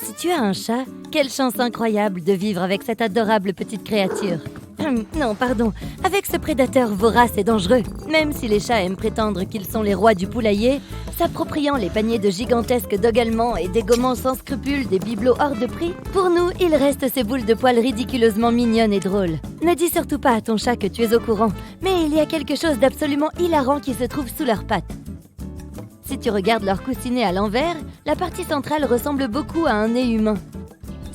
Si tu as un chat, quelle chance incroyable de vivre avec cette adorable petite créature. Non, pardon, avec ce prédateur vorace et dangereux. Même si les chats aiment prétendre qu'ils sont les rois du poulailler, s'appropriant les paniers de gigantesques dogs allemands et dégommant sans scrupule des bibelots hors de prix, pour nous, il reste ces boules de poils ridiculeusement mignonnes et drôles. Ne dis surtout pas à ton chat que tu es au courant, mais il y a quelque chose d'absolument hilarant qui se trouve sous leurs pattes. Si tu regardes leur coussinet à l'envers, la partie centrale ressemble beaucoup à un nez humain.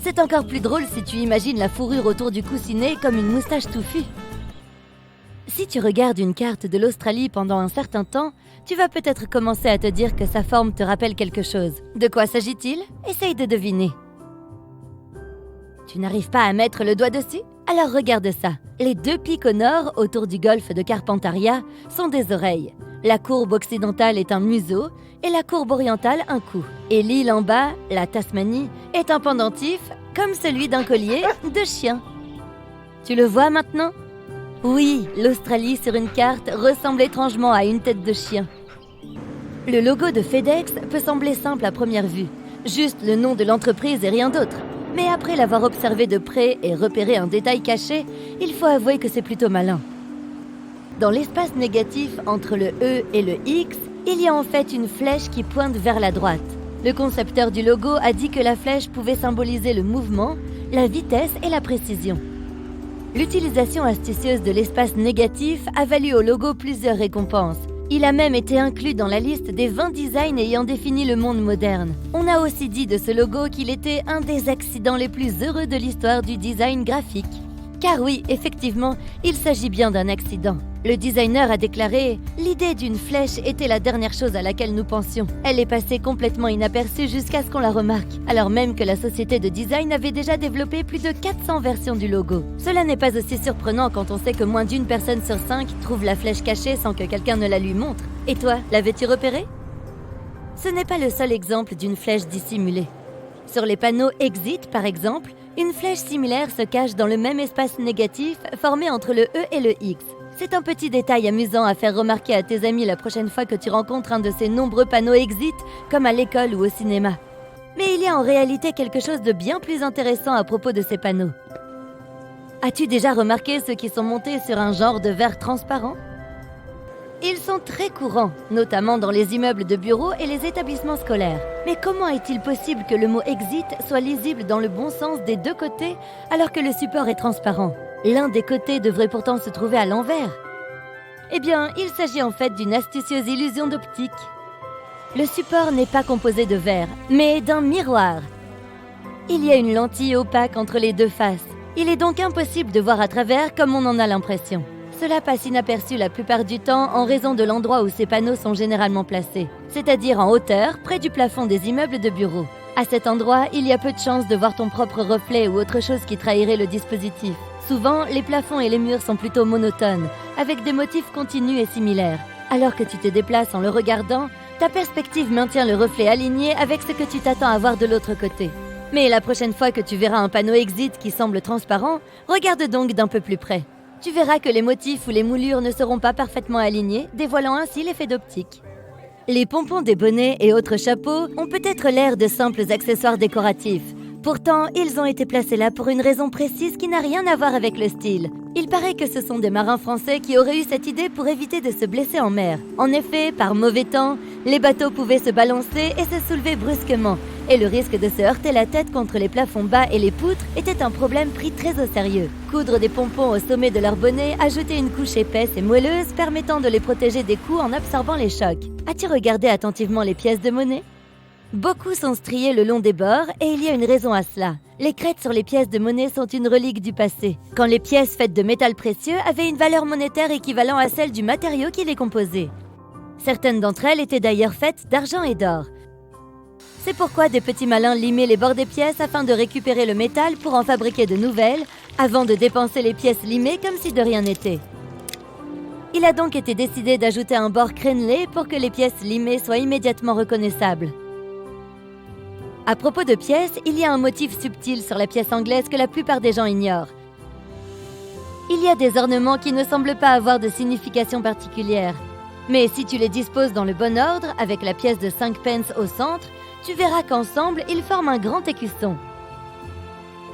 C'est encore plus drôle si tu imagines la fourrure autour du coussinet comme une moustache touffue. Si tu regardes une carte de l'Australie pendant un certain temps, tu vas peut-être commencer à te dire que sa forme te rappelle quelque chose. De quoi s'agit-il? Essaye de deviner. Tu n'arrives pas à mettre le doigt dessus? Alors regarde ça. Les deux pics au nord, autour du golfe de Carpentaria, sont des oreilles. La courbe occidentale est un museau et la courbe orientale un cou. Et l'île en bas, la Tasmanie, est un pendentif comme celui d'un collier de chien. Tu le vois maintenant? Oui, l'Australie sur une carte ressemble étrangement à une tête de chien. Le logo de FedEx peut sembler simple à première vue, juste le nom de l'entreprise et rien d'autre. Mais après l'avoir observé de près et repéré un détail caché, il faut avouer que c'est plutôt malin. Dans l'espace négatif entre le E et le X, il y a en fait une flèche qui pointe vers la droite. Le concepteur du logo a dit que la flèche pouvait symboliser le mouvement, la vitesse et la précision. L'utilisation astucieuse de l'espace négatif a valu au logo plusieurs récompenses. Il a même été inclus dans la liste des 20 designs ayant défini le monde moderne. On a aussi dit de ce logo qu'il était un des accidents les plus heureux de l'histoire du design graphique. Car oui, effectivement, il s'agit bien d'un accident. Le designer a déclaré « L'idée d'une flèche était la dernière chose à laquelle nous pensions. Elle est passée complètement inaperçue jusqu'à ce qu'on la remarque, alors même que la société de design avait déjà développé plus de 400 versions du logo. Cela n'est pas aussi surprenant quand on sait que moins d'une personne sur 5 trouve la flèche cachée sans que quelqu'un ne la lui montre. Et toi, l'avais-tu repérée? Ce n'est pas le seul exemple d'une flèche dissimulée. Sur les panneaux Exit, par exemple, une flèche similaire se cache dans le même espace négatif formé entre le E et le X. C'est un petit détail amusant à faire remarquer à tes amis la prochaine fois que tu rencontres un de ces nombreux panneaux Exit, comme à l'école ou au cinéma. Mais il y a en réalité quelque chose de bien plus intéressant à propos de ces panneaux. As-tu déjà remarqué ceux qui sont montés sur un genre de verre transparent? Ils sont très courants, notamment dans les immeubles de bureaux et les établissements scolaires. Mais comment est-il possible que le mot « exit » soit lisible dans le bon sens des deux côtés alors que le support est transparent? L'un des côtés devrait pourtant se trouver à l'envers. Eh bien, il s'agit en fait d'une astucieuse illusion d'optique. Le support n'est pas composé de verre, mais d'un miroir. Il y a une lentille opaque entre les deux faces. Il est donc impossible de voir à travers comme on en a l'impression. Cela passe inaperçu la plupart du temps en raison de l'endroit où ces panneaux sont généralement placés, c'est-à-dire en hauteur, près du plafond des immeubles de bureaux. À cet endroit, il y a peu de chances de voir ton propre reflet ou autre chose qui trahirait le dispositif. Souvent, les plafonds et les murs sont plutôt monotones, avec des motifs continus et similaires. Alors que tu te déplaces en le regardant, ta perspective maintient le reflet aligné avec ce que tu t'attends à voir de l'autre côté. Mais la prochaine fois que tu verras un panneau Exit qui semble transparent, regarde donc d'un peu plus près. Tu verras que les motifs ou les moulures ne seront pas parfaitement alignés, dévoilant ainsi l'effet d'optique. Les pompons des bonnets et autres chapeaux ont peut-être l'air de simples accessoires décoratifs. Pourtant, ils ont été placés là pour une raison précise qui n'a rien à voir avec le style. Il paraît que ce sont des marins français qui auraient eu cette idée pour éviter de se blesser en mer. En effet, par mauvais temps, les bateaux pouvaient se balancer et se soulever brusquement, et le risque de se heurter la tête contre les plafonds bas et les poutres était un problème pris très au sérieux. Coudre des pompons au sommet de leur bonnet ajoutait une couche épaisse et moelleuse permettant de les protéger des coups en absorbant les chocs. As-tu regardé attentivement les pièces de monnaie? Beaucoup sont striées le long des bords et il y a une raison à cela. Les crêtes sur les pièces de monnaie sont une relique du passé, quand les pièces faites de métal précieux avaient une valeur monétaire équivalente à celle du matériau qui les composait. Certaines d'entre elles étaient d'ailleurs faites d'argent et d'or. C'est pourquoi des petits malins limaient les bords des pièces afin de récupérer le métal pour en fabriquer de nouvelles, avant de dépenser les pièces limées comme si de rien n'était. Il a donc été décidé d'ajouter un bord crénelé pour que les pièces limées soient immédiatement reconnaissables. À propos de pièces, il y a un motif subtil sur la pièce anglaise que la plupart des gens ignorent. Il y a des ornements qui ne semblent pas avoir de signification particulière. Mais si tu les disposes dans le bon ordre, avec la pièce de 5 pence au centre, tu verras qu'ensemble, ils forment un grand écusson.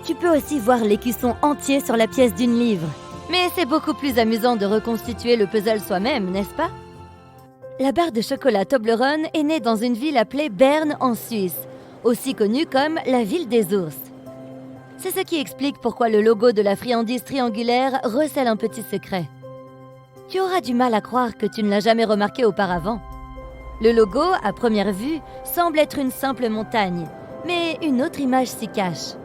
Tu peux aussi voir l'écusson entier sur la pièce d'une livre. Mais c'est beaucoup plus amusant de reconstituer le puzzle soi-même, n'est-ce pas? La barre de chocolat Toblerone est née dans une ville appelée Berne en Suisse, aussi connue comme la ville des ours. C'est ce qui explique pourquoi le logo de la friandise triangulaire recèle un petit secret. Tu auras du mal à croire que tu ne l'as jamais remarqué auparavant. Le logo, à première vue, semble être une simple montagne, mais une autre image s'y cache.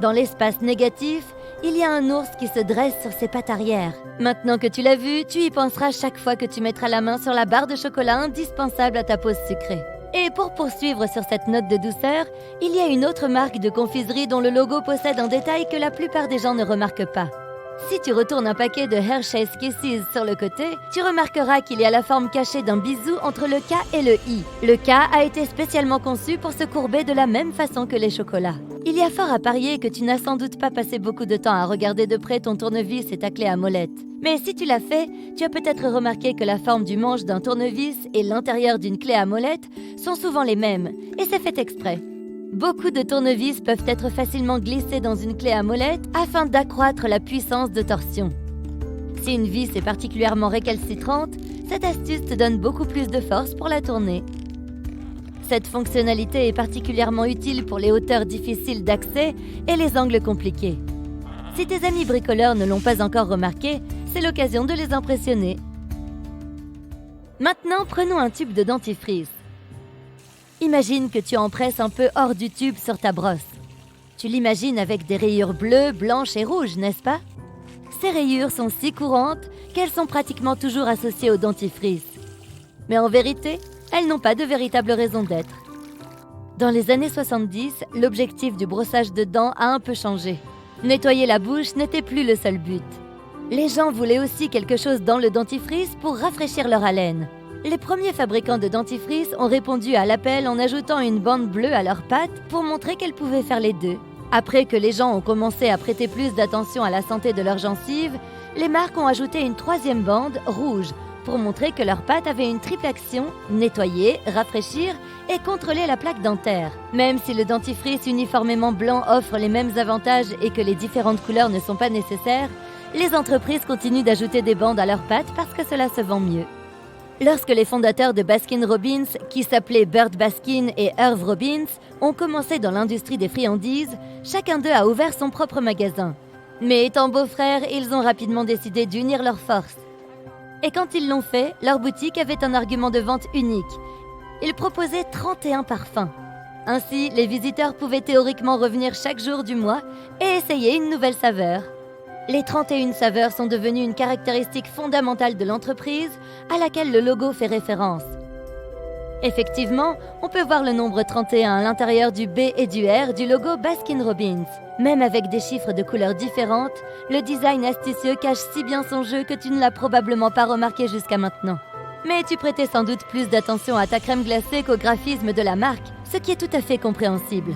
Dans l'espace négatif, il y a un ours qui se dresse sur ses pattes arrière. Maintenant que tu l'as vu, tu y penseras chaque fois que tu mettras la main sur la barre de chocolat indispensable à ta pause sucrée. Et pour poursuivre sur cette note de douceur, il y a une autre marque de confiserie dont le logo possède un détail que la plupart des gens ne remarquent pas. Si tu retournes un paquet de Hershey's Kisses sur le côté, tu remarqueras qu'il y a la forme cachée d'un bisou entre le K et le I. Le K a été spécialement conçu pour se courber de la même façon que les chocolats. Il y a fort à parier que tu n'as sans doute pas passé beaucoup de temps à regarder de près ton tournevis et ta clé à molette. Mais si tu l'as fait, tu as peut-être remarqué que la forme du manche d'un tournevis et l'intérieur d'une clé à molette sont souvent les mêmes, et c'est fait exprès. Beaucoup de tournevis peuvent être facilement glissés dans une clé à molette afin d'accroître la puissance de torsion. Si une vis est particulièrement récalcitrante, cette astuce te donne beaucoup plus de force pour la tourner. Cette fonctionnalité est particulièrement utile pour les hauteurs difficiles d'accès et les angles compliqués. Si tes amis bricoleurs ne l'ont pas encore remarqué, c'est l'occasion de les impressionner. Maintenant, prenons un tube de dentifrice. Imagine que tu en presses un peu hors du tube sur ta brosse. Tu l'imagines avec des rayures bleues, blanches et rouges, n'est-ce pas? Ces rayures sont si courantes qu'elles sont pratiquement toujours associées au dentifrice. Mais en vérité, elles n'ont pas de véritable raison d'être. Dans les années 70, l'objectif du brossage de dents a un peu changé. Nettoyer la bouche n'était plus le seul but. Les gens voulaient aussi quelque chose dans le dentifrice pour rafraîchir leur haleine. Les premiers fabricants de dentifrice ont répondu à l'appel en ajoutant une bande bleue à leurs pattes pour montrer qu'elles pouvaient faire les deux. Après que les gens ont commencé à prêter plus d'attention à la santé de leurs gencives, les marques ont ajouté une troisième bande rouge pour montrer que leurs pattes avaient une triple action, nettoyer, rafraîchir et contrôler la plaque dentaire. Même si le dentifrice uniformément blanc offre les mêmes avantages et que les différentes couleurs ne sont pas nécessaires, les entreprises continuent d'ajouter des bandes à leurs pattes parce que cela se vend mieux. Lorsque les fondateurs de Baskin-Robbins, qui s'appelaient Burt Baskin et Irv Robbins, ont commencé dans l'industrie des friandises, chacun d'eux a ouvert son propre magasin. Mais étant beaux-frères, ils ont rapidement décidé d'unir leurs forces. Et quand ils l'ont fait, leur boutique avait un argument de vente unique. Ils proposaient 31 parfums. Ainsi, les visiteurs pouvaient théoriquement revenir chaque jour du mois et essayer une nouvelle saveur. Les 31 saveurs sont devenues une caractéristique fondamentale de l'entreprise à laquelle le logo fait référence. Effectivement, on peut voir le nombre 31 à l'intérieur du B et du R du logo Baskin-Robbins. Même avec des chiffres de couleurs différentes, le design astucieux cache si bien son jeu que tu ne l'as probablement pas remarqué jusqu'à maintenant. Mais tu prêtais sans doute plus d'attention à ta crème glacée qu'au graphisme de la marque, ce qui est tout à fait compréhensible.